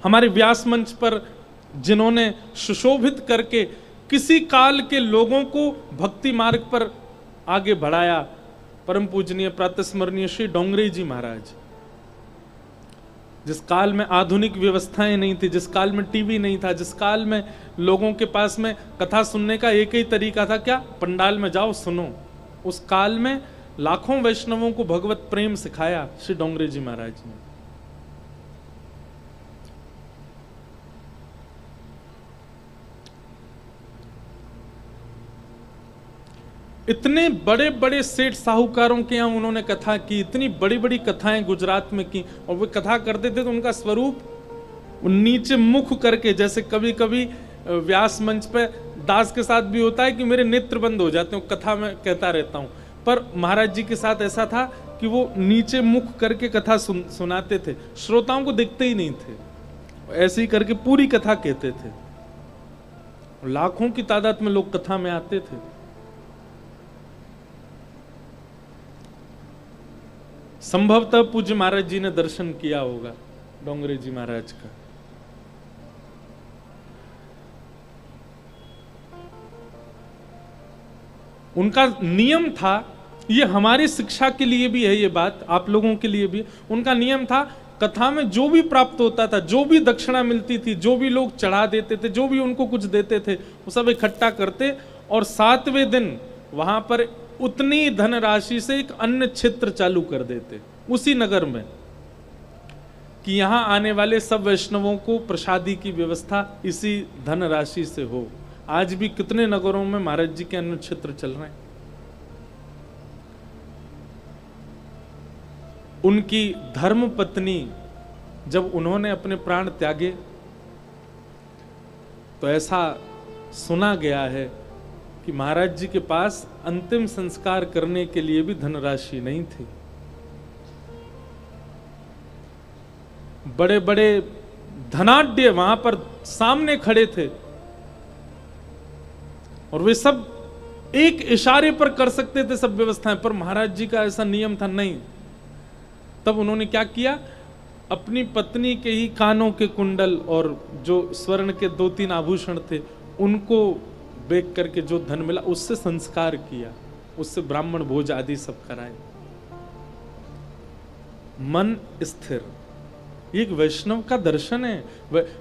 हमारे व्यास मंच पर जिन्होंने सुशोभित करके किसी काल के लोगों को भक्ति मार्ग पर आगे बढ़ाया, परम पूजनीय प्रातस्मरणीय श्री डोंगरे जी महाराज। जिस काल में आधुनिक व्यवस्थाएं नहीं थी, जिस काल में टीवी नहीं था, जिस काल में लोगों के पास में कथा सुनने का एक ही तरीका था, क्या, पंडाल में जाओ सुनो, उस काल में लाखों वैष्णवों को भगवत प्रेम सिखाया श्री डोंगरे जी महाराज ने। इतने बड़े बड़े सेठ साहूकारों के यहाँ उन्होंने कथा की, इतनी बड़ी बड़ी कथाएं गुजरात में की, और वे कथा करते थे तो उनका स्वरूप नीचे मुख करके, जैसे कभी कभी व्यास मंच पे दास के साथ भी होता है कि मेरे नेत्र बंद हो जाते हैं, कथा में कहता रहता हूं, पर महाराज जी के साथ ऐसा था कि वो नीचे मुख करके कथा सुनाते थे, श्रोताओं को देखते ही नहीं थे, ऐसे ही करके पूरी कथा कहते थे। लाखों की तादाद में लोग कथा में आते थे। संभवतः पूज्य महाराज जी ने दर्शन किया होगा डोंगरे जी महाराज का। उनका नियम था, ये हमारी शिक्षा के लिए भी है ये बात, आप लोगों के लिए भी, उनका नियम था कथा में जो भी प्राप्त होता था, जो भी दक्षिणा मिलती थी, जो भी लोग चढ़ा देते थे, जो भी उनको कुछ देते थे, वो सब इकट्ठा करते और 7वें दिन वहां पर उतनी धनराशि से एक अन्य क्षेत्र चालू कर देते उसी नगर में, कि यहां आने वाले सब वैष्णवों को प्रसादी की व्यवस्था इसी धनराशि से हो। आज भी कितने नगरों में महाराज जी के अन्य क्षेत्र चल रहे हैं। उनकी धर्म पत्नी जब उन्होंने अपने प्राण त्यागे तो ऐसा सुना गया है कि महाराज जी के पास अंतिम संस्कार करने के लिए भी धनराशि नहीं थी। बड़े बड़े धनाढ्य वहां पर सामने खड़े थे और वे सब एक इशारे पर कर सकते थे सब व्यवस्थाएं, पर महाराज जी का ऐसा नियम था नहीं। तब उन्होंने क्या किया, अपनी पत्नी के ही कानों के कुंडल और जो स्वर्ण के 2-3 आभूषण थे उनको बेच करके जो धन मिला उससे संस्कार किया, उससे ब्राह्मण भोज आदि सब कराए। मन स्थिर, ये एक वैष्णव का दर्शन है।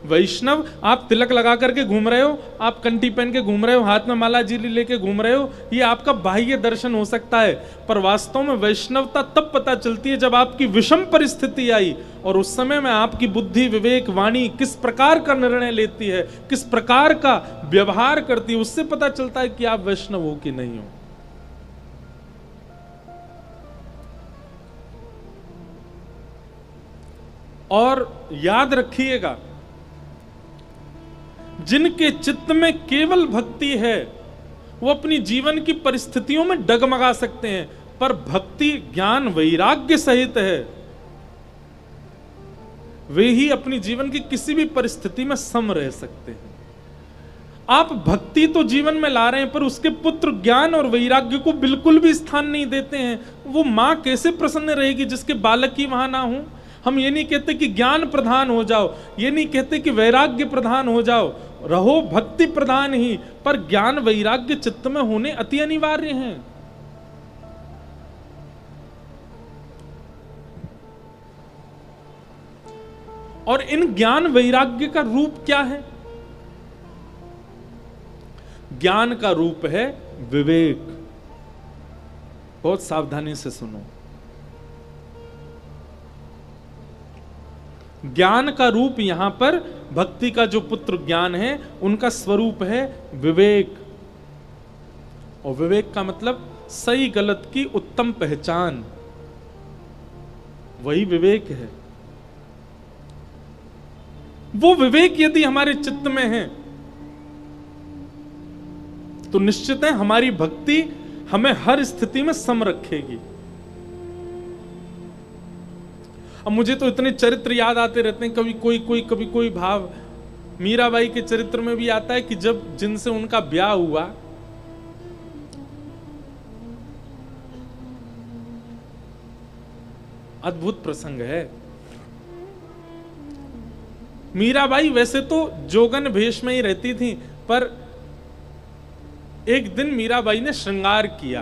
वैष्णव, आप तिलक लगा करके घूम रहे हो, आप कंठी पहन के घूम रहे हो, हाथ में माला जी लेके घूम रहे हो, ये आपका बाह्य दर्शन हो सकता है, पर वास्तव में वैष्णवता तब पता चलती है जब आपकी विषम परिस्थिति आई और उस समय में आपकी बुद्धि, विवेक, वाणी किस प्रकार का निर्णय लेती है, किस प्रकार का व्यवहार करती है, उससे पता चलता है कि आप वैष्णव हो कि नहीं हो। और याद रखिएगा, जिनके चित्त में केवल भक्ति है वो अपनी जीवन की परिस्थितियों में डगमगा सकते हैं, पर भक्ति ज्ञान वैराग्य सहित है वे ही अपनी जीवन की किसी भी परिस्थिति में सम रह सकते हैं। आप भक्ति तो जीवन में ला रहे हैं पर उसके पुत्र ज्ञान और वैराग्य को बिल्कुल भी स्थान नहीं देते हैं। वो मां कैसे प्रसन्न रहेगी जिसके बालक ही वहां ना हो। हम ये नहीं कहते कि ज्ञान प्रधान हो जाओ, ये नहीं कहते कि वैराग्य प्रधान हो जाओ, रहो भक्ति प्रधान ही, पर ज्ञान वैराग्य चित्त में होने अति अनिवार्य हैं। और इन ज्ञान वैराग्य का रूप क्या है? ज्ञान का रूप है विवेक। बहुत सावधानी से सुनो। ज्ञान का रूप यहां पर भक्ति का जो पुत्र ज्ञान है उनका स्वरूप है विवेक। और विवेक का मतलब सही गलत की उत्तम पहचान, वही विवेक है। वो विवेक यदि हमारे चित्त में है तो निश्चित है हमारी भक्ति हमें हर स्थिति में सम रखेगी। अब मुझे तो इतने चरित्र याद आते रहते हैं, कभी कोई भाव मीराबाई के चरित्र में भी आता है कि जब जिनसे उनका ब्याह हुआ, अद्भुत प्रसंग है। मीराबाई वैसे तो जोगन भेष में ही रहती थी, पर एक दिन मीराबाई ने श्रृंगार किया,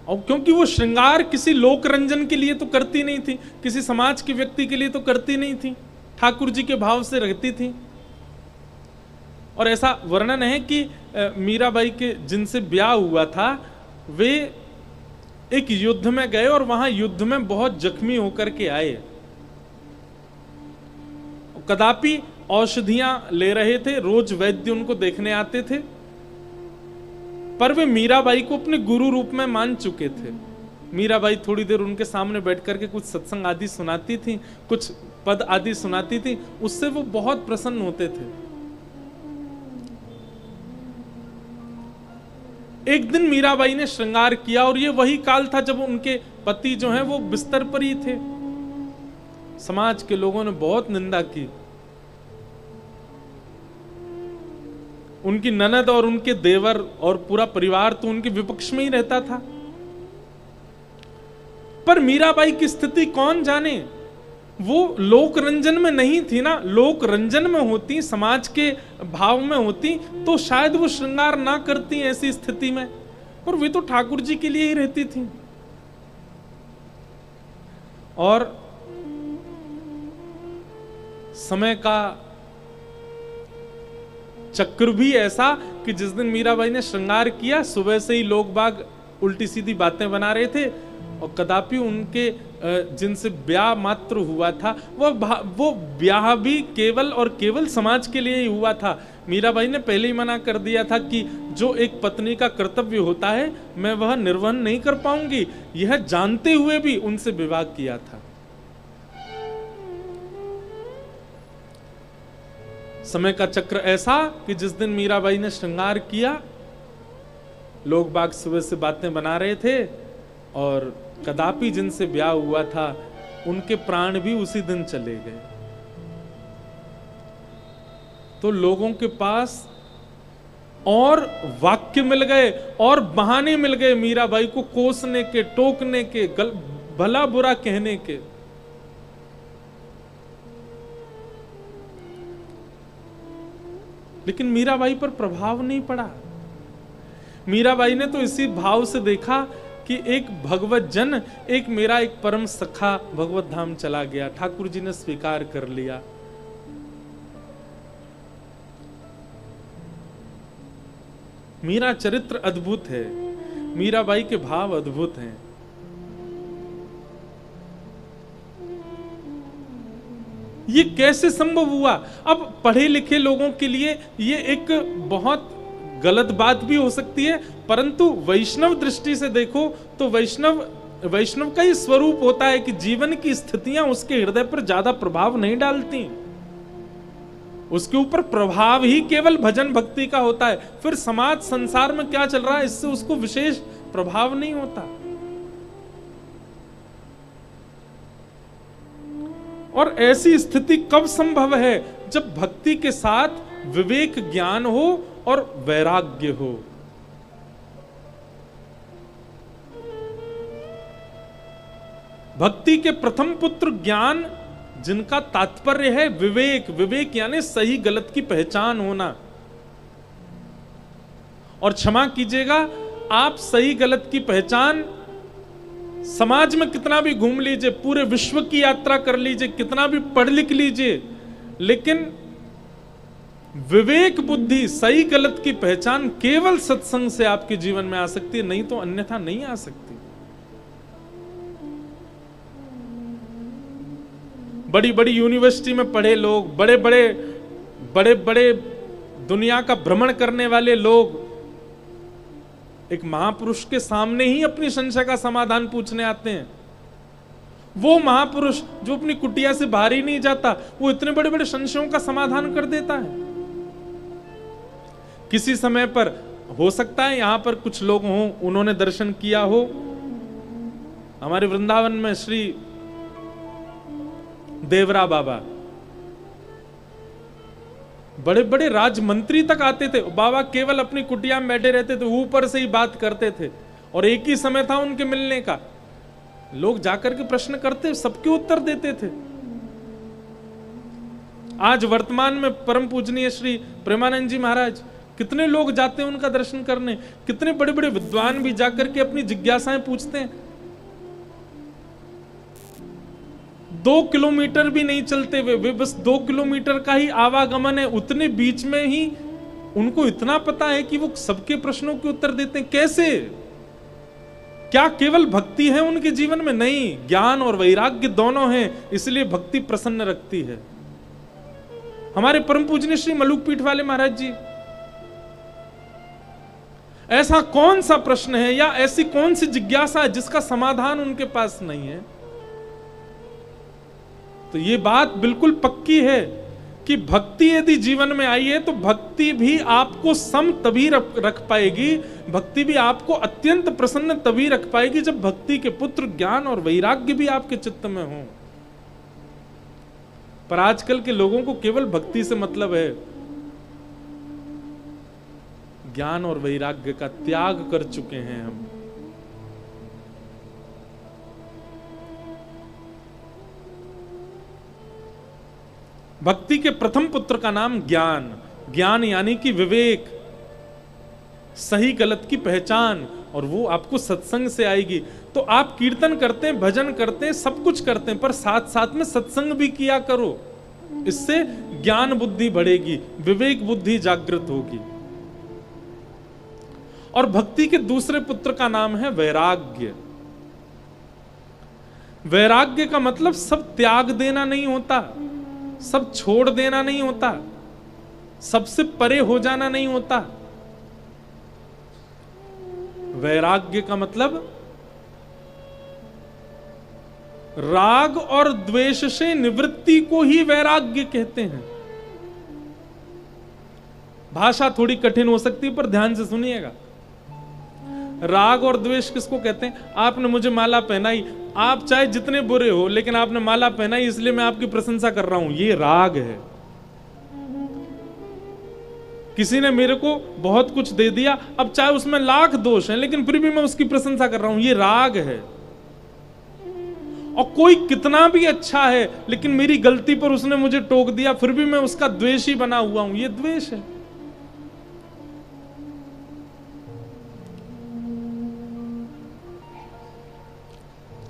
और क्योंकि वो श्रृंगार किसी लोक रंजन के लिए तो करती नहीं थी, किसी समाज के व्यक्ति के लिए तो करती नहीं थी, ठाकुर जी के भाव से रहती थी। और ऐसा वर्णन है कि मीराबाई के जिनसे ब्याह हुआ था वे एक युद्ध में गए और वहां युद्ध में बहुत जख्मी होकर के आए, कदापि औषधियां ले रहे थे, रोज वैद्य उनको देखने आते थे, पर वे मीराबाई को अपने गुरु रूप में मान चुके थे। मीराबाई थोड़ी देर उनके सामने बैठ करके कुछ सत्संग आदि सुनाती थी, कुछ पद आदि सुनाती थी, उससे वो बहुत प्रसन्न होते थे। एक दिन मीराबाई ने श्रृंगार किया, और ये वही काल था जब उनके पति जो हैं वो बिस्तर पर ही थे। समाज के लोगों ने बहुत निंदा की, उनकी ननद और उनके देवर और पूरा परिवार तो उनके विपक्ष में ही रहता था। पर मीराबाई की स्थिति कौन जाने, वो लोक रंजन में नहीं थी ना। लोक रंजन में होती, समाज के भाव में होती तो शायद वो श्रृंगार ना करती ऐसी स्थिति में, पर वे तो ठाकुर जी के लिए ही रहती थी। और समय का चक्र भी ऐसा कि जिस दिन मीराबाई ने श्रृंगार किया, सुबह से ही लोग बाग उल्टी सीधी बातें बना रहे थे, और कदापि उनके जिनसे ब्याह मात्र हुआ था वो ब्याह भी केवल और केवल समाज के लिए ही हुआ था। मीराबाई ने पहले ही मना कर दिया था कि जो एक पत्नी का कर्तव्य होता है मैं वह निर्वहन नहीं कर पाऊंगी, यह जानते हुए भी उनसे विवाह किया था। समय का चक्र ऐसा कि जिस दिन मीराबाई ने श्रृंगार किया, लोग बाग सुबह से बातें बना रहे थे, और कदापि जिनसे ब्याह हुआ था उनके प्राण भी उसी दिन चले गए। तो लोगों के पास और वाक्य मिल गए और बहाने मिल गए मीराबाई को कोसने के, टोकने के, भला बुरा कहने के। लेकिन मीराबाई पर प्रभाव नहीं पड़ा। मीराबाई ने तो इसी भाव से देखा कि एक भगवत जन, एक मेरा एक परम सखा भगवत धाम चला गया, ठाकुर जी ने स्वीकार कर लिया। मेरा चरित्र अद्भुत है, मीराबाई के भाव अद्भुत हैं। ये कैसे संभव हुआ? अब पढ़े लिखे लोगों के लिए ये एक बहुत गलत बात भी हो सकती है, परंतु वैष्णव दृष्टि से देखो तो वैष्णव का ही स्वरूप होता है कि जीवन की स्थितियां उसके हृदय पर ज्यादा प्रभाव नहीं डालती, उसके ऊपर प्रभाव ही केवल भजन भक्ति का होता है। फिर समाज संसार में क्या चल रहा है इससे उसको विशेष प्रभाव नहीं होता। और ऐसी स्थिति कब संभव है? जब भक्ति के साथ विवेक ज्ञान हो और वैराग्य हो। भक्ति के प्रथम पुत्र ज्ञान, जिनका तात्पर्य है विवेक, विवेक यानी सही गलत की पहचान होना। और क्षमा कीजिएगा, आप सही गलत की पहचान समाज में कितना भी घूम लीजिए, पूरे विश्व की यात्रा कर लीजिए, कितना भी पढ़ लिख लीजिए, लेकिन विवेक बुद्धि, सही गलत की पहचान केवल सत्संग से आपके जीवन में आ सकती है, नहीं तो अन्यथा नहीं आ सकती। बड़ी बड़ी यूनिवर्सिटी में पढ़े लोग, बड़े बड़े दुनिया का भ्रमण करने वाले लोग एक महापुरुष के सामने ही अपनी संशय का समाधान पूछने आते हैं। वो महापुरुष जो अपनी कुटिया से बाहर ही नहीं जाता, वो इतने बड़े बड़े संशयों का समाधान कर देता है। किसी समय पर हो सकता है यहां पर कुछ लोग हों, उन्होंने दर्शन किया हो, हमारे वृंदावन में श्री देवरा बाबा, बड़े बड़े राजमंत्री तक आते थे। बाबा केवल अपनी कुटिया में बैठे रहते थे, ऊपर से ही बात करते थे, और एक ही समय था उनके मिलने का। लोग जाकर के प्रश्न करते, सबके उत्तर देते थे। आज वर्तमान में परम पूजनीय श्री प्रेमानंद जी महाराज, कितने लोग जाते हैं उनका दर्शन करने, कितने बड़े बड़े विद्वान भी जाकर के अपनी जिज्ञासाएं पूछते हैं। 2 किलोमीटर भी नहीं चलते वे बस 2 किलोमीटर का ही आवागमन है, उतने बीच में ही उनको इतना पता है कि वो सबके प्रश्नों के उत्तर देते हैं। कैसे? क्या केवल भक्ति है उनके जीवन में? नहीं, ज्ञान और वैराग्य दोनों हैं, इसलिए भक्ति प्रसन्न रखती है। हमारे परम पूजनीय श्री मलुक पीठ वाले महाराज जी, ऐसा कौन सा प्रश्न है या ऐसी कौन सी जिज्ञासा है जिसका समाधान उनके पास नहीं है? तो ये बात बिल्कुल पक्की है कि भक्ति यदि जीवन में आई है तो भक्ति भी आपको सम तभी रख पाएगी, भक्ति भी आपको अत्यंत प्रसन्न तभी रख पाएगी जब भक्ति के पुत्र ज्ञान और वैराग्य भी आपके चित्त में हो। पर आजकल के लोगों को केवल भक्ति से मतलब है, ज्ञान और वैराग्य का त्याग कर चुके हैं हम। भक्ति के प्रथम पुत्र का नाम ज्ञान, ज्ञान यानी कि विवेक, सही गलत की पहचान, और वो आपको सत्संग से आएगी। तो आप कीर्तन करते हैं, भजन करते हैं, सब कुछ करते हैं, पर साथ साथ में सत्संग भी किया करो। इससे ज्ञान बुद्धि बढ़ेगी, विवेक बुद्धि जागृत होगी। और भक्ति के दूसरे पुत्र का नाम है वैराग्य। वैराग्य का मतलब सब त्याग देना नहीं होता, सब छोड़ देना नहीं होता, सबसे परे हो जाना नहीं होता। वैराग्य का मतलब राग और द्वेष से निवृत्ति को ही वैराग्य कहते हैं। भाषा थोड़ी कठिन हो सकती है पर ध्यान से सुनिएगा। राग और द्वेष किसको कहते हैं? आपने मुझे माला पहनाई, आप चाहे जितने बुरे हो लेकिन आपने माला पहनाई इसलिए मैं आपकी प्रशंसा कर रहा हूं, ये राग है। किसी ने मेरे को बहुत कुछ दे दिया, अब चाहे उसमें लाख दोष हैं लेकिन फिर भी मैं उसकी प्रशंसा कर रहा हूं, ये राग है। और कोई कितना भी अच्छा है लेकिन मेरी गलती पर उसने मुझे टोक दिया, फिर भी मैं उसका द्वेषी बना हुआ हूं, ये द्वेष है।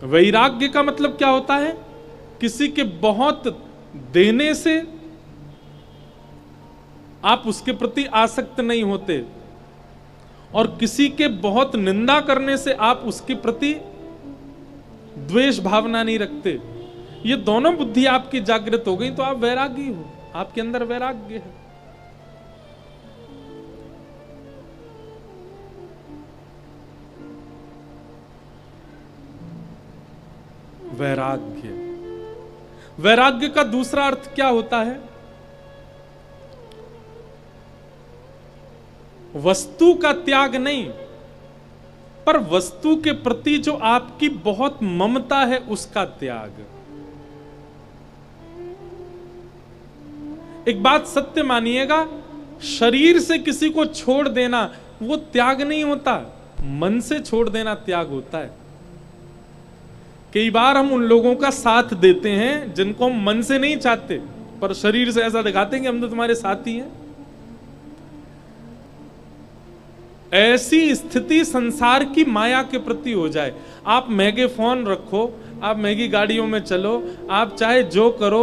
वैराग्य का मतलब क्या होता है? किसी के बहुत देने से आप उसके प्रति आसक्त नहीं होते, और किसी के बहुत निंदा करने से आप उसके प्रति द्वेष भावना नहीं रखते। ये दोनों बुद्धि आपकी जागृत हो गई तो आप वैरागी हो, आपके अंदर वैराग्य है। वैराग्य, वैराग्य का दूसरा अर्थ क्या होता है? वस्तु का त्याग नहीं, पर वस्तु के प्रति जो आपकी बहुत ममता है उसका त्याग। एक बात सत्य मानिएगा, शरीर से किसी को छोड़ देना वो त्याग नहीं होता, मन से छोड़ देना त्याग होता है। कई बार हम उन लोगों का साथ देते हैं जिनको हम मन से नहीं चाहते, पर शरीर से ऐसा दिखाते हैं कि हम तो तुम्हारे साथी हैं। ऐसी स्थिति संसार की माया के प्रति हो जाए। आप महंगे फोन रखो, आप महंगी गाड़ियों में चलो, आप चाहे जो करो,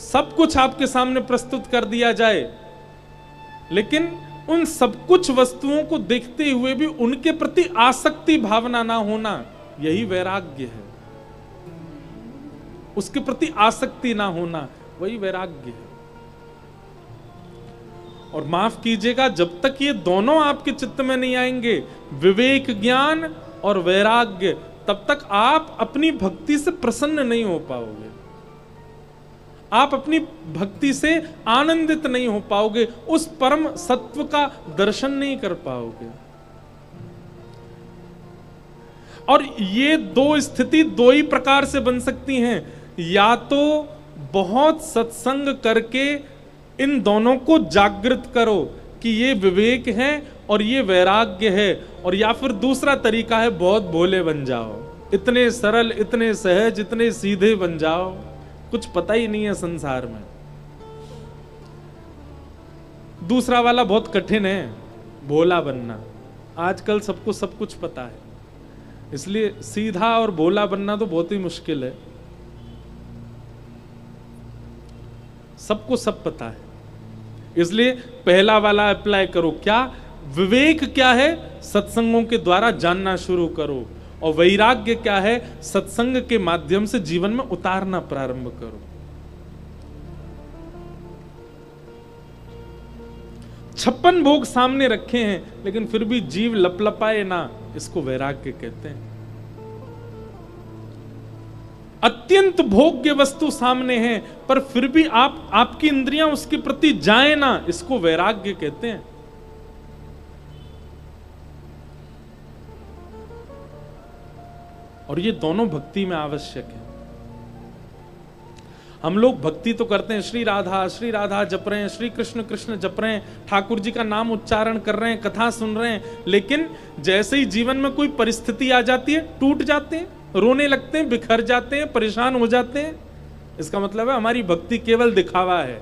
सब कुछ आपके सामने प्रस्तुत कर दिया जाए, लेकिन उन सब कुछ वस्तुओं को देखते हुए भी उनके प्रति आसक्ति भावना ना होना, यही वैराग्य है। उसके प्रति आसक्ति ना होना वही वैराग्य है। और माफ कीजिएगा, जब तक ये दोनों आपके चित्त में नहीं आएंगे, विवेक ज्ञान और वैराग्य, तब तक आप अपनी भक्ति से प्रसन्न नहीं हो पाओगे, आप अपनी भक्ति से आनंदित नहीं हो पाओगे, उस परम सत्व का दर्शन नहीं कर पाओगे। और ये दो स्थिति दो ही प्रकार से बन सकती हैं, या तो बहुत सत्संग करके इन दोनों को जागृत करो कि ये विवेक है और ये वैराग्य है, और या फिर दूसरा तरीका है बहुत भोले बन जाओ, इतने सरल, इतने सहज, इतने सीधे बन जाओ, कुछ पता ही नहीं है संसार में। दूसरा वाला बहुत कठिन है, भोला बनना। आजकल सबको सब कुछ पता है, इसलिए सीधा और भोला बनना तो बहुत ही मुश्किल है। सबको सब पता है, इसलिए पहला वाला अप्लाई करो। क्या विवेक क्या है? सत्संगों के द्वारा जानना शुरू करो। और वैराग्य क्या है? सत्संग के माध्यम से जीवन में उतारना प्रारंभ करो। 56 भोग सामने रखे हैं, लेकिन फिर भी जीव लपलपाए ना, इसको वैराग्य कहते हैं। अत्यंत भोग्य वस्तु सामने है, पर फिर भी आपकी इंद्रियां उसके प्रति जाए ना, इसको वैराग्य कहते हैं। और ये दोनों भक्ति में आवश्यक है। हम लोग भक्ति तो करते हैं, श्री राधा जप रहे हैं, श्री कृष्ण कृष्ण जप रहे हैं, ठाकुर जी का नाम उच्चारण कर रहे हैं, कथा सुन रहे हैं, लेकिन जैसे ही जीवन में कोई परिस्थिति आ जाती है, टूट जाते हैं, रोने लगते हैं, बिखर जाते हैं, परेशान हो जाते हैं। इसका मतलब है हमारी भक्ति केवल दिखावा है।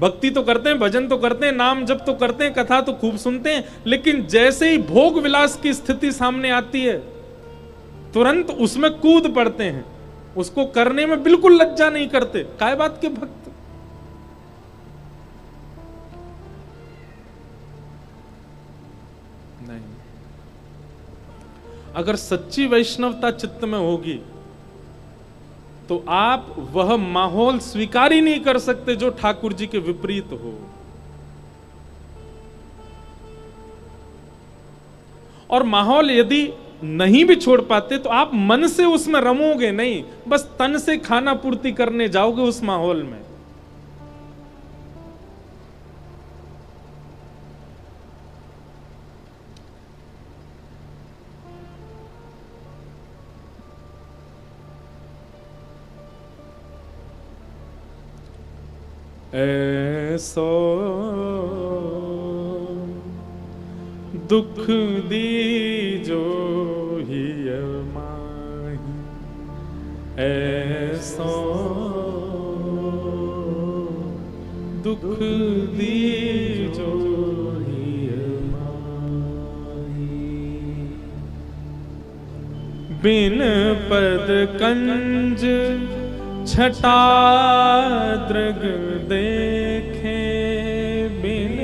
भक्ति तो करते हैं, भजन तो करते हैं, नाम जप तो करते हैं, कथा तो खूब सुनते हैं, लेकिन जैसे ही भोग विलास की स्थिति सामने आती है, तुरंत उसमें कूद पड़ते हैं, उसको करने में बिल्कुल लज्जा नहीं करते। काय बात के भक्त? नहीं। अगर सच्ची वैष्णवता चित्त में होगी तो आप वह माहौल स्वीकार ही नहीं कर सकते जो ठाकुर जी के विपरीत हो। और माहौल यदि नहीं भी छोड़ पाते तो आप मन से उसमें रमोगे नहीं, बस तन से खाना पूर्ति करने जाओगे उस माहौल में। ऐसो दुख दीजो हिय माही, ऐसो दुख दीजो हिय माही। बिन पद कंज छटा दृग देखे, बिन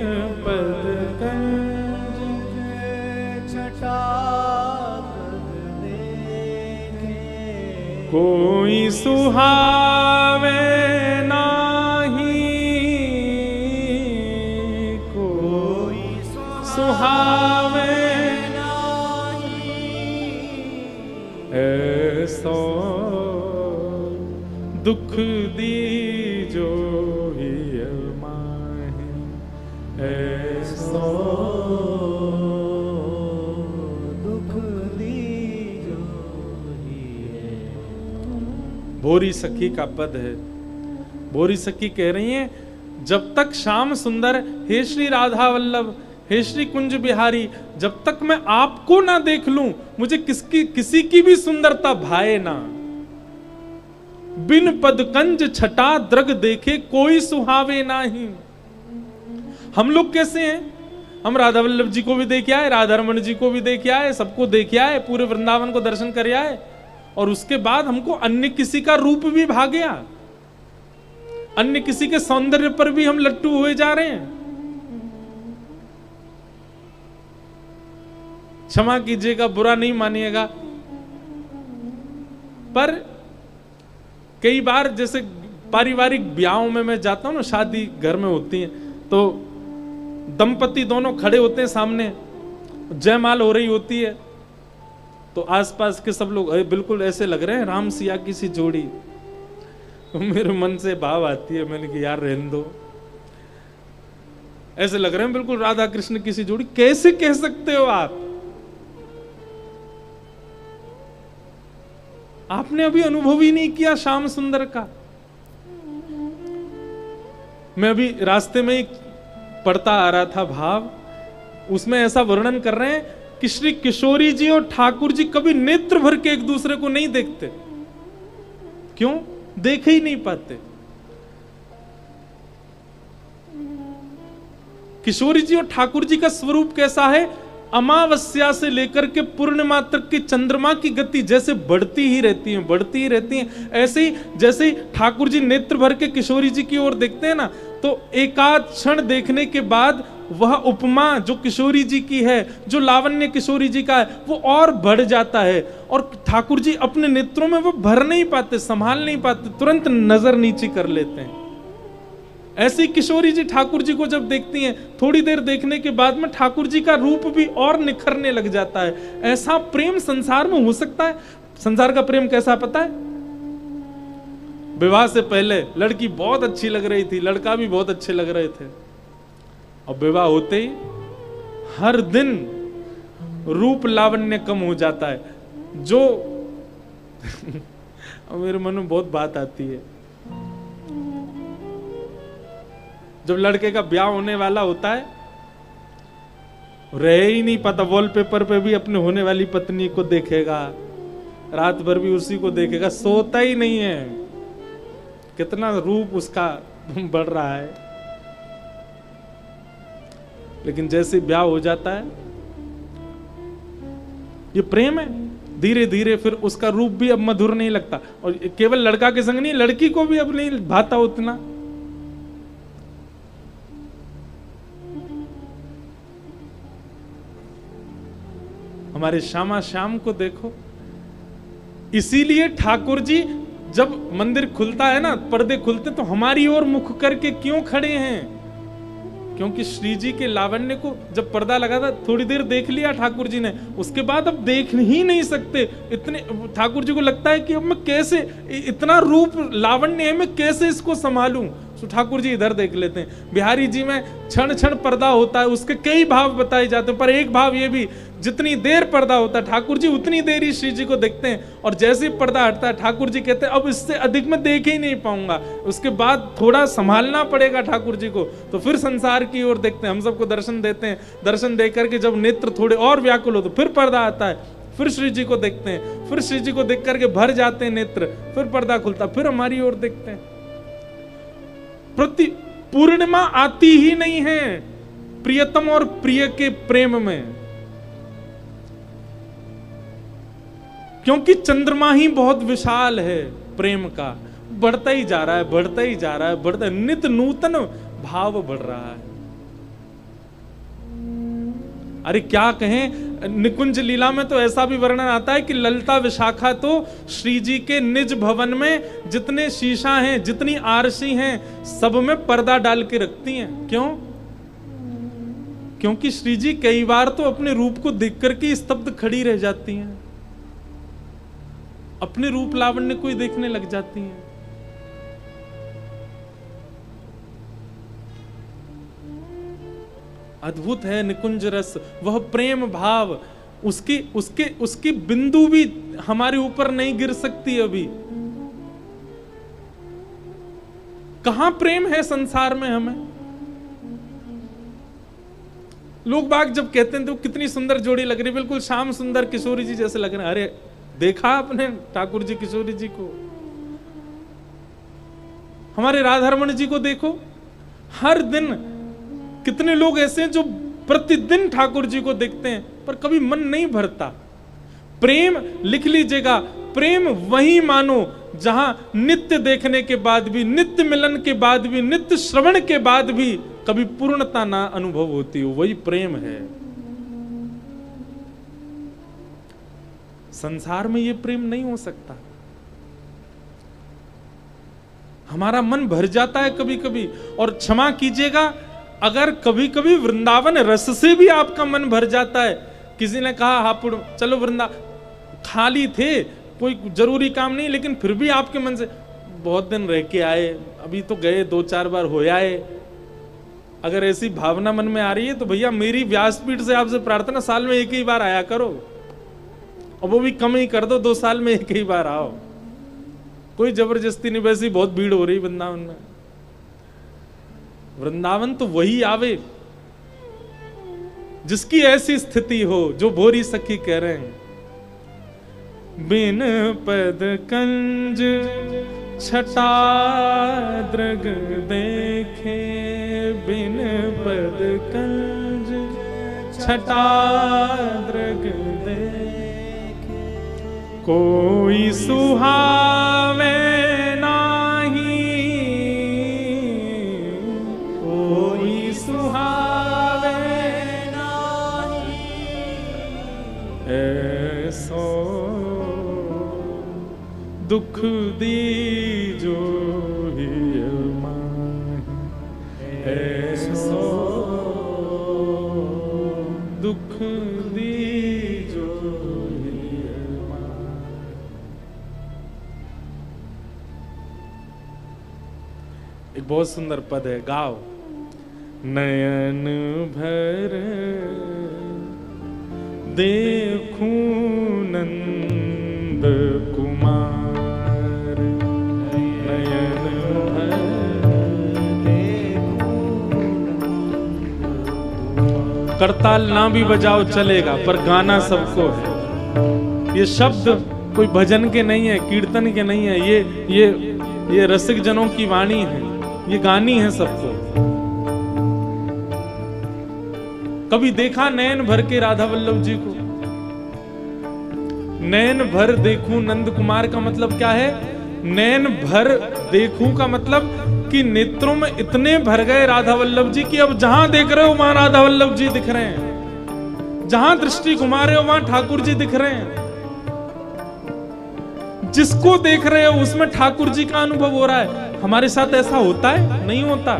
पद कंज छटा दृग देखे, कोई सुहावे नाही, कोई सुहावे नाही। ऐसो दुख दीजो हिय माही, ऐसो दुख दीजो हिय। भोरी सखी का पद है। भोरी सखी कह रही हैं, जब तक श्याम सुंदर, हे श्री राधा वल्लभ, हे श्री कुंज बिहारी, जब तक मैं आपको ना देख लूं, मुझे किसी की भी सुंदरता भाए ना। बिन पद कंज छटा द्रग देखे, कोई सुहावे नाही। हम लोग कैसे हैं? हम राधा वल्लभ जी को भी देख आए, राधा रमन जी को भी देख आए, सबको देख आए, पूरे वृंदावन को दर्शन कर आए, और उसके बाद हमको अन्य किसी का रूप भी भा गया, अन्य किसी के सौंदर्य पर भी हम लट्टू हुए जा रहे हैं। क्षमा कीजिएगा, बुरा नहीं मानिएगा, पर कई बार जैसे पारिवारिक ब्याहों में मैं जाता हूं ना, शादी घर में होती है, तो दंपति दोनों खड़े होते हैं सामने, जयमाल हो रही होती है, तो आसपास के सब लोग बिल्कुल ऐसे लग रहे हैं राम सिया की सी जोड़ी। तो मेरे मन से भाव आती है, मैंने कहा यार रहने दो, ऐसे लग रहे हैं बिल्कुल राधा कृष्ण की सी जोड़ी। कैसे कह सकते हो आप? आपने अभी अनुभव ही नहीं किया श्याम सुंदर का। मैं अभी रास्ते में ही पढ़ता आ रहा था भाव, उसमें ऐसा वर्णन कर रहे हैं कि श्री किशोरी जी और ठाकुर जी कभी नेत्र भर के एक दूसरे को नहीं देखते। क्यों? देख ही नहीं पाते। किशोरी जी और ठाकुर जी का स्वरूप कैसा है? अमावस्या से लेकर के पूर्णिमा तक की चंद्रमा की गति जैसे बढ़ती ही रहती है, बढ़ती ही रहती है। ऐसे ही जैसे ही ठाकुर जी नेत्र भर के किशोरी जी की ओर देखते हैं ना, तो एकाध क्षण देखने के बाद वह उपमा जो किशोरी जी की है, जो लावण्य किशोरी जी का है, वो और बढ़ जाता है। और ठाकुर जी अपने नेत्रों में वो भर नहीं पाते, संभाल नहीं पाते, तुरंत नजर नीची कर लेते हैं। ऐसी किशोरी जी ठाकुर जी को जब देखती हैं, थोड़ी देर देखने के बाद में ठाकुर जी का रूप भी और निखरने लग जाता है। ऐसा प्रेम संसार में हो सकता है? संसार का प्रेम कैसा पता है? विवाह से पहले लड़की बहुत अच्छी लग रही थी, लड़का भी बहुत अच्छे लग रहे थे, और विवाह होते ही हर दिन रूप लावण्य कम हो जाता है। जो मेरे मन में बहुत बात आती है, जब लड़के का ब्याह होने वाला होता है, रहे ही नहीं पता, वॉलपेपर पे भी अपने होने वाली पत्नी को देखेगा, रात भर भी उसी को देखेगा, सोता ही नहीं है, कितना रूप उसका बढ़ रहा है। लेकिन जैसे ब्याह हो जाता है, ये प्रेम है, धीरे धीरे फिर उसका रूप भी अब मधुर नहीं लगता। और केवल लड़का के संग नहीं, लड़की को भी अब नहीं भाता उतना। हमारे श्यामा श्याम को देखो, इसीलिए ठाकुर जी जब मंदिर खुलता है ना, पर्दे खुलते, तो हमारी ओर मुख करके क्यों खड़े हैं? क्योंकि श्री जी के लावण्य को जब पर्दा लगा था, थोड़ी देर देख लिया ठाकुर जी ने, उसके बाद अब देख ही नहीं सकते। इतने ठाकुर जी को लगता है कि अब मैं कैसे, इतना रूप लावण्य है, मैं कैसे इसको संभालूं। तो ठाकुर जी इधर देख लेते हैं। बिहारी जी में क्षण क्षण पर्दा होता है, उसके कई भाव बताए जाते हैं, पर एक भाव ये भी, जितनी देर पर्दा होता है ठाकुर जी उतनी देर ही श्री जी को देखते हैं, और जैसे ही पर्दा हटता है ठाकुर जी कहते हैं अब इससे अधिक मैं देख ही नहीं पाऊंगा, उसके बाद थोड़ा संभालना पड़ेगा ठाकुर जी को। तो फिर संसार की ओर देखते हैं, हम सबको दर्शन देते हैं, दर्शन दे करके जब नेत्र थोड़े और व्याकुल हो तो फिर पर्दा आता है, फिर श्री जी को देखते हैं, फिर श्री जी को देख करके भर जाते हैं नेत्र, फिर पर्दा खुलता, फिर हमारी ओर देखते हैं। पूर्णिमा आती ही नहीं है प्रियतम और प्रिय के प्रेम में, क्योंकि चंद्रमा ही बहुत विशाल है प्रेम का, बढ़ता ही जा रहा है, बढ़ता ही जा रहा है, बढ़ता, नित्य नूतन भाव बढ़ रहा है। अरे क्या कहें, निकुंज लीला में तो ऐसा भी वर्णन आता है कि ललिता विशाखा तो श्री जी के निज भवन में जितने शीशा हैं, जितनी आरसी हैं, सब में पर्दा डाल के रखती हैं। क्यों? क्योंकि श्री जी कई बार तो अपने रूप को देख करके स्तब्ध खड़ी रह जाती हैं, अपने रूप लावण्य को ही देखने लग जाती हैं। अद्भुत है निकुंज रस, वह प्रेम भाव, उसकी बिंदु भी हमारे ऊपर नहीं गिर सकती। अभी कहां प्रेम है संसार में? हमें लोग बाग जब कहते हैं तो कितनी सुंदर जोड़ी लग रही, बिल्कुल श्याम सुंदर किशोरी जी जैसे लग रहे हैं। अरे देखा आपने ठाकुर जी किशोरी जी को? हमारे राधारमण जी को देखो, हर दिन कितने लोग ऐसे हैं जो प्रतिदिन ठाकुर जी को देखते हैं, पर कभी मन नहीं भरता। प्रेम लिख लीजिएगा, प्रेम वही मानो जहां नित्य देखने के बाद भी, नित्य मिलन के बाद भी, नित्य श्रवण के बाद भी कभी पूर्णता ना अनुभव होती हो, वही प्रेम है। संसार में ये प्रेम नहीं हो सकता। हमारा मन भर जाता है कभी कभी, और क्षमा कीजिएगा अगर कभी कभी वृंदावन रस से भी आपका मन भर जाता है। किसी ने कहा हापुड़ चलो खाली थे, कोई जरूरी काम नहीं, लेकिन फिर भी आपके मन से बहुत दिन रह के आए, अभी तो गए 2-4 बार हो आए, अगर ऐसी भावना मन में आ रही है तो भैया मेरी व्यासपीठ से आपसे प्रार्थना, साल में एक ही बार आया करो, और वो भी कम ही कर दो, 2 साल में एक ही बार आओ, कोई जबरदस्ती नहीं। वैसी बहुत भीड़ हो रही वृंदावन में। वृंदावन तो वही आवे जिसकी ऐसी स्थिति हो, जो भोरी सखी कह रहे हैं, बिन पद कंज छटा दृग देखे बिन पद कंज छटा दृग देखे, कोई सुहावे नाही, कोई सुहावे नाही, ऐसो दुख दीजो हिय माहि, ऐसो दुख दीजो हिय माहि। एक बहुत सुंदर पद है, गाओ। नयन भर देखूं नंद कुमार, नयन भर देखूं। करताल ना भी बजाओ चलेगा, पर गाना सबको है। ये शब्द कोई भजन के नहीं है, कीर्तन के नहीं है, ये रसिक जनों की वाणी है, ये गानी है सबको। कभी देखा नयन भर के राधा वल्लभ जी को? नयन भर देखूं नंद कुमार का मतलब क्या है? नयन भर देखूं का मतलब कि नेत्रों में इतने भर गए राधा वल्लभ जी कि अब जहां देख रहे हो वहां राधा वल्लभ जी दिख रहे हैं, जहां दृष्टि घुमा रहे हो वहां ठाकुर जी दिख रहे हैं, जिसको देख रहे हो उसमें ठाकुर जी का अनुभव हो रहा है। हमारे साथ ऐसा होता है? नहीं होता।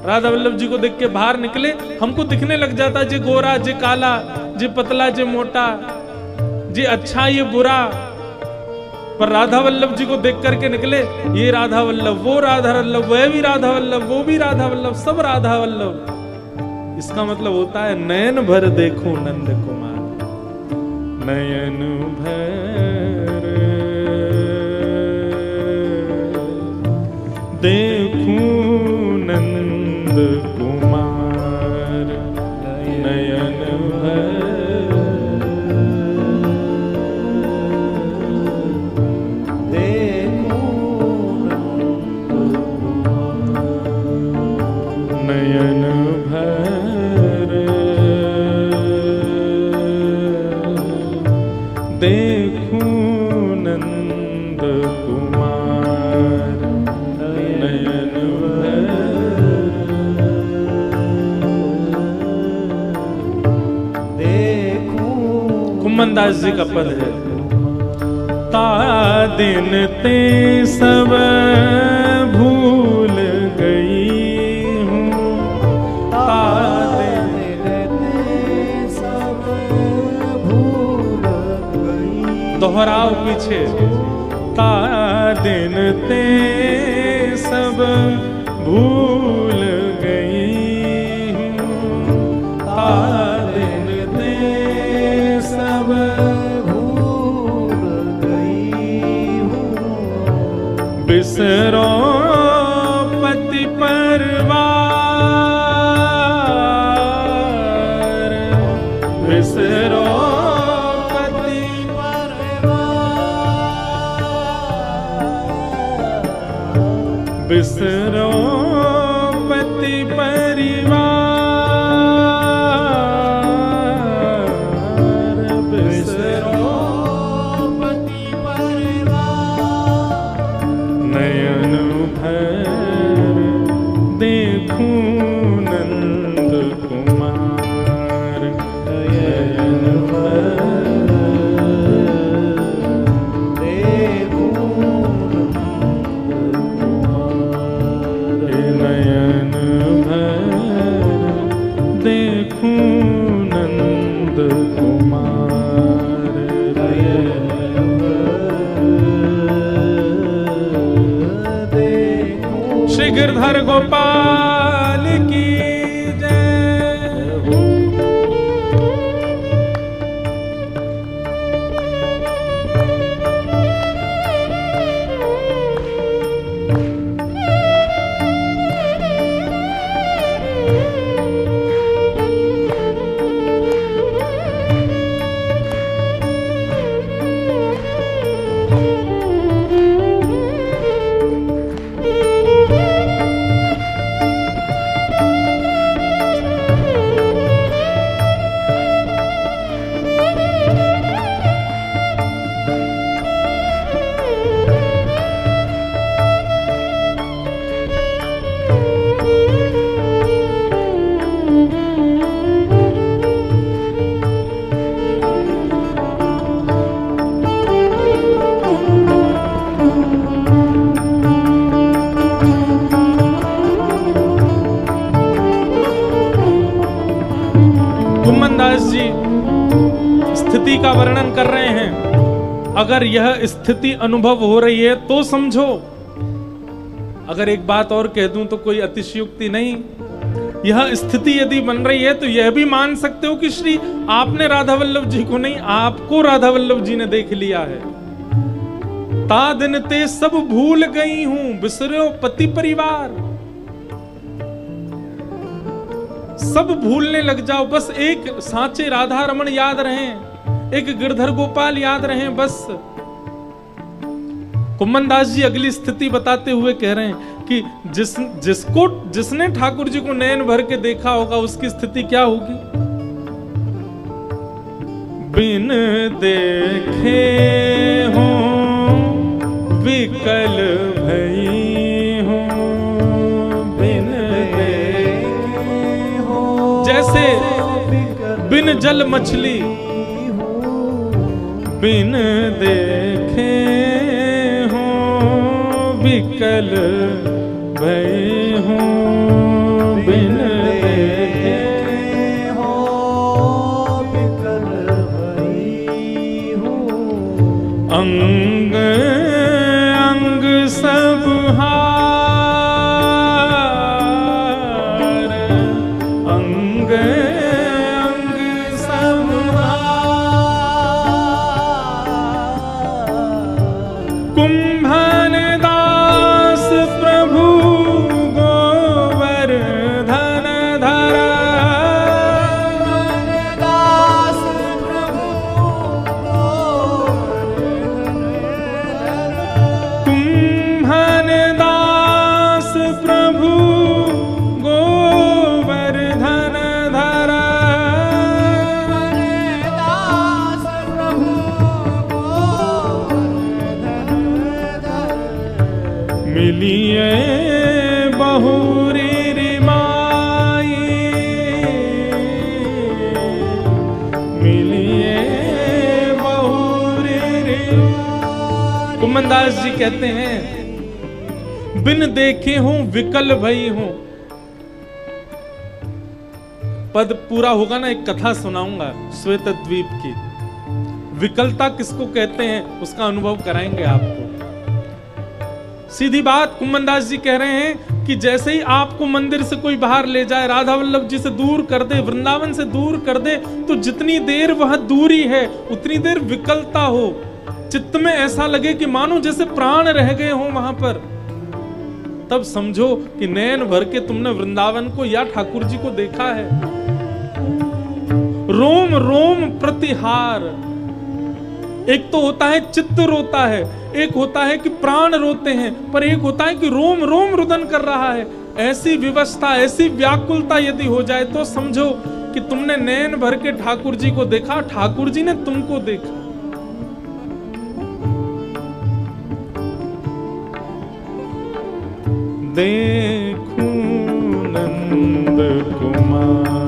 राधा वल्लभ जी को देख के बाहर निकले, हमको दिखने लग जाता जे गोरा, जे काला, जे पतला, जे मोटा, जे अच्छा, ये बुरा। पर राधा वल्लभ जी को देख करके निकले, ये राधा वल्लभ, वो राधा वल्लभ, वह भी राधा वल्लभ, वो भी राधा वल्लभ, सब राधा वल्लभ। इसका मतलब होता है नयन भर देखो नंद कुमार, नयन भर देखूं नंद कुमार, नयन भर नयन भर देखूं नंद कुमार, नयन भर देखूं। कुम्मनदास जी का पद है, ता दिन ते सब भूल गई, दोहराओ पीछे। ता दिन ते सब भूल गई हूँ, ता दिन ते सब भूल गई हूँ, बिसरो पति परिवार, बिसरो बिसरो पति परिवार, बिसरो पति परिवार, नयन भर देखूं नंद कुमार, नयन भर देखूं नंद कुमार, श्री गिरधर गोपाल की वर्णन कर रहे हैं। अगर यह स्थिति अनुभव हो रही है तो समझो। अगर एक बात और कह दूं तो कोई अतिशयोक्ति नहीं, यह स्थिति यदि बन रही है तो यह भी मान सकते हो कि श्री आपने राधा वल्लभ जी को नहीं, आपको राधा वल्लभ जी ने देख लिया है। ता दिन ते सब भूल गई हूं, बिसरो पति परिवार। सब भूलने लग जाओ, बस एक सांचे राधा रमन याद रहें, एक गिरधर गोपाल याद रहें बस। कुम्मन दास जी अगली स्थिति बताते हुए कह रहे हैं कि जिसने ठाकुर जी को नयन भर के देखा होगा उसकी स्थिति क्या होगी। बिन देखे हो विकल भई हो, बिन देखे हो जैसे बिन जल मछली, बिन देखे विकल भई हूँ, बिन देखे हो विकल भई हूँ। अंग अंग सब हार, अंग अंग सब हार। कुंभन मिलिए बहुरी रिमाई, मिलिए बहुरी रिमाई। कुम्मन दास जी कहते हैं बिन देखे हूं विकल भई हूं। पद पूरा होगा ना, एक कथा सुनाऊंगा श्वेत द्वीप की। विकलता किसको कहते हैं उसका अनुभव कराएंगे आपको। सीधी बात कुम्मन दास जी कह रहे हैं कि जैसे ही आपको मंदिर से कोई बाहर ले जाए, राधा वल्लभ जी से दूर कर दे, वृंदावन से दूर कर दे, तो जितनी देर वह दूरी है उतनी देर विकलता हो, चित्त में ऐसा लगे कि मानो जैसे प्राण रह गए हो वहां पर। तब समझो कि नयन भर के तुमने वृंदावन को या ठाकुर जी को देखा है। रोम रोम प्रतिहार। एक तो होता है चित्त रोता है, एक होता है कि प्राण रोते हैं, पर एक होता है कि रोम रोम रुदन कर रहा है। ऐसी विवस्था, ऐसी व्याकुलता यदि हो जाए तो समझो कि तुमने नैन भर के ठाकुर जी को देखा, ठाकुर जी ने तुमको देखा। देखूं नंद कुमार